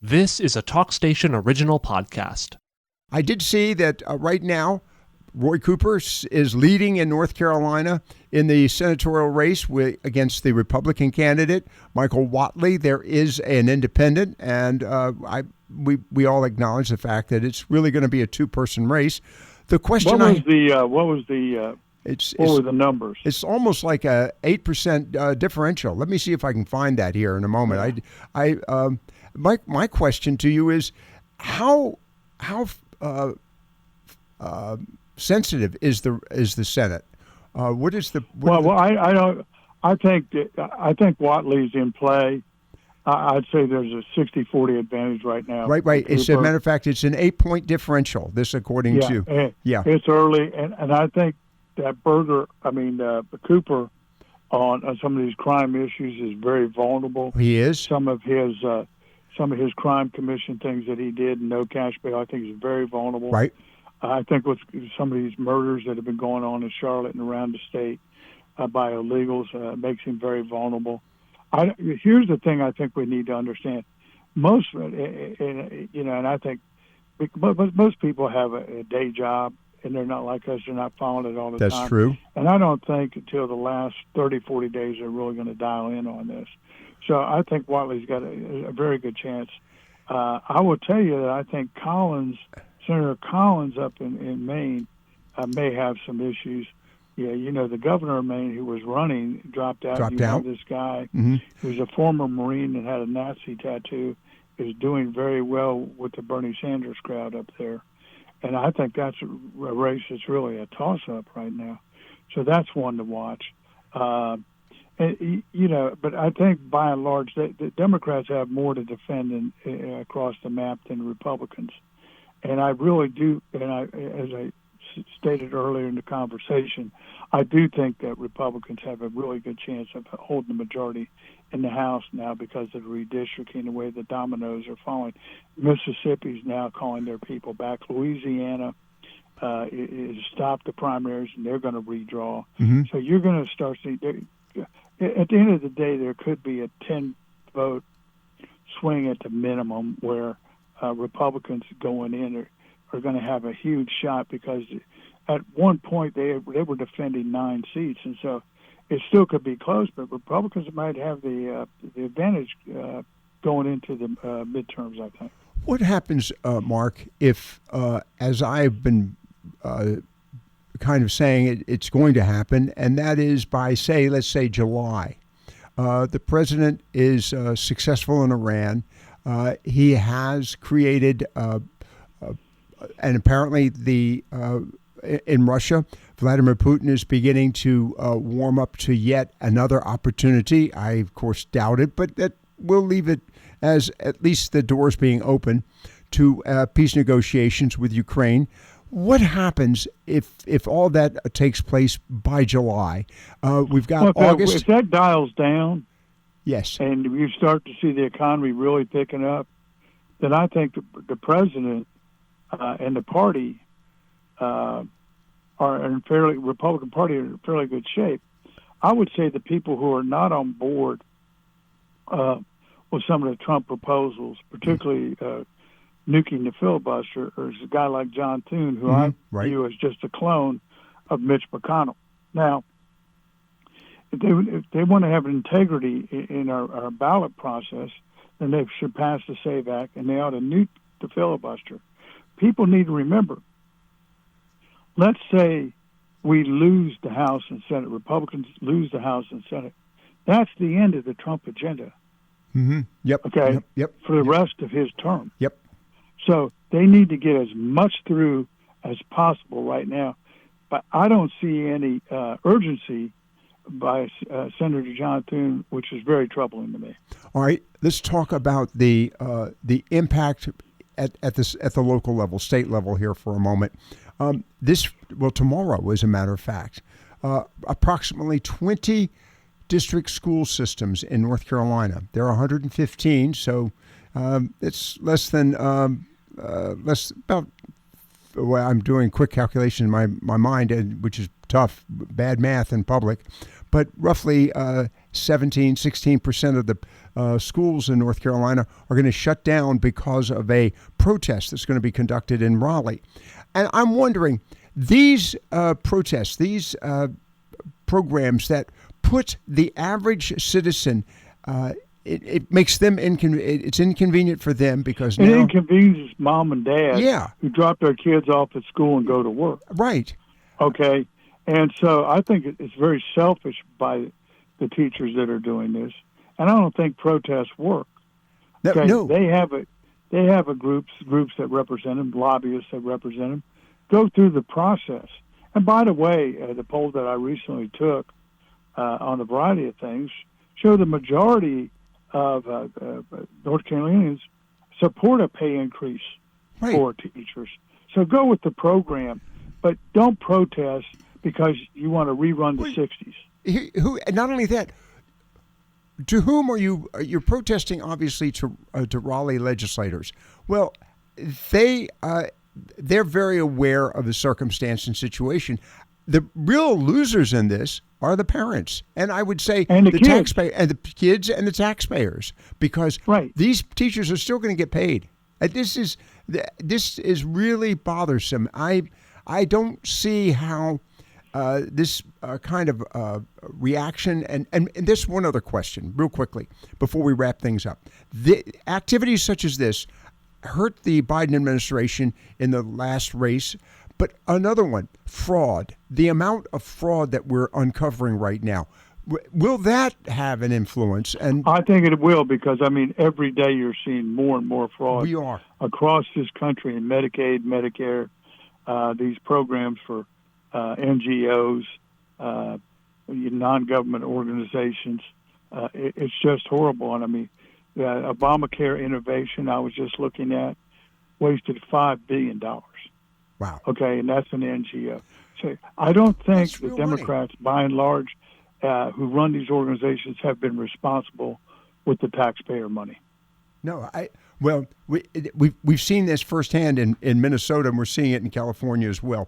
This is a TalkStation original podcast. I did see that right now, Roy Cooper is leading in North Carolina in the senatorial race against the Republican candidate, Michael Whaley. There is an independent, and we all acknowledge the fact that it's really going to be a two-person race. The question what were the numbers? It's almost like a 8% differential. Let me see if I can find that here in a moment. Yeah. My question to you is how sensitive is the Senate? What is the? I don't. I think Whatley's in play. I'd say there's a 60-40 advantage right now. Right. As a matter of fact, it's an 8-point differential. This according to it's early, and I think that Cooper on some of these crime issues is very vulnerable. He is. Some of his crime commission things that he did, no cash bail, I think is very vulnerable. Right. I think with some of these murders that have been going on in Charlotte and around the state by illegals makes him very vulnerable. Here's the thing I think we need to understand. And I think most people have a day job, and they're not like us. They're not following it all the time. That's true. And I don't think until the last 30, 40 days they're really going to dial in on this. So I think Whatley's got a very good chance. I will tell you that I think Senator Collins up in Maine may have some issues. Yeah, the governor of Maine who was running dropped out. This guy who's a former Marine and had a Nazi tattoo is doing very well with the Bernie Sanders crowd up there. And I think that's a race that's really a toss-up right now. So that's one to watch. But I think by and large, the Democrats have more to defend across the map than Republicans. And I really do, as I stated earlier in the conversation, I do think that Republicans have a really good chance of holding the majority in the House now because of the redistricting, the way the dominoes are falling. Mississippi's now calling their people back. Louisiana is stopped the primaries, and they're going to redraw. Mm-hmm. So you're going to start seeing, at the end of the day, there could be a 10-vote swing at the minimum where Republicans going in are going to have a huge shot because at one point they were defending 9 seats, and so it still could be close, but Republicans might have the advantage going into the midterms, I think. What happens, Mark, if, as I've been kind of saying it's going to happen, and that is by, let's say July, the president is successful in Iran. He has created, and apparently in Russia, Vladimir Putin is beginning to warm up to yet another opportunity. I, of course, doubt it, but that we'll leave it as at least the doors being open to peace negotiations with Ukraine. What happens if all that takes place by July? We've got August. If that dials down, yes, and you start to see the economy really picking up, then I think the president and the party Republican Party are in fairly good shape. I would say the people who are not on board with some of the Trump proposals, particularly nuking the filibuster, is a guy like John Thune, who I view as just a clone of Mitch McConnell. Now, if they want to have integrity in our ballot process, then they should pass the SAVE Act, and they ought to nuke the filibuster. People need to remember, let's say we lose the House and Senate, Republicans lose the House and Senate. That's the end of the Trump agenda. Mm-hmm. Yep. Okay? Yep. For the rest of his term. Yep. So they need to get as much through as possible right now. But I don't see any urgency by Senator John Thune, which is very troubling to me. All right. Let's talk about the impact at the local level, state level here for a moment. Tomorrow, as a matter of fact, approximately 20 district school systems in North Carolina. There are 115, so it's less than about. Well, I'm doing quick calculation in my mind, which is tough, bad math in public, but roughly 16% of the schools in North Carolina are going to shut down because of a protest that's going to be conducted in Raleigh. And I'm wondering, these protests, these programs that put the average citizen, it makes them it's inconvenient for them because it now inconveniences mom and dad Yeah. who drop their kids off at school and go to work. Right. Okay, and so I think it's very selfish by the teachers that are doing this, and I don't think protests work. Okay? No. They have a groups that represent them, lobbyists that represent them, go through the process. And by the way, the poll that I recently took on a variety of things show the majority of North Carolinians support a pay increase Right. for teachers. So go with the program, but don't protest because you want to rerun the 60s. Not only that, to whom are you're protesting? Obviously, to Raleigh legislators. Well, they're very aware of the circumstance and situation. The real losers in this are the parents, and I would say And the kids. taxpayer and the kids and the taxpayers, because Right. these teachers are still going to get paid. This is really bothersome. I don't see how this kind of reaction and this one other question real quickly before we wrap things up. The activities such as this hurt the Biden administration in the last race, but another one, fraud. The amount of fraud that we're uncovering right now, will that have an influence? And I think it will because, I mean, every day you're seeing more and more fraud we are. across this country in Medicaid, Medicare, these programs for NGOs, non-government organizations. It's just horrible. And I mean, Obamacare innovation I was just looking at wasted $5 billion. Wow. Okay, and that's an NGO. So I don't think That's the real Democrats, by and large, who run these organizations have been responsible with the taxpayer money. No, we've seen this firsthand in Minnesota, and we're seeing it in California as well.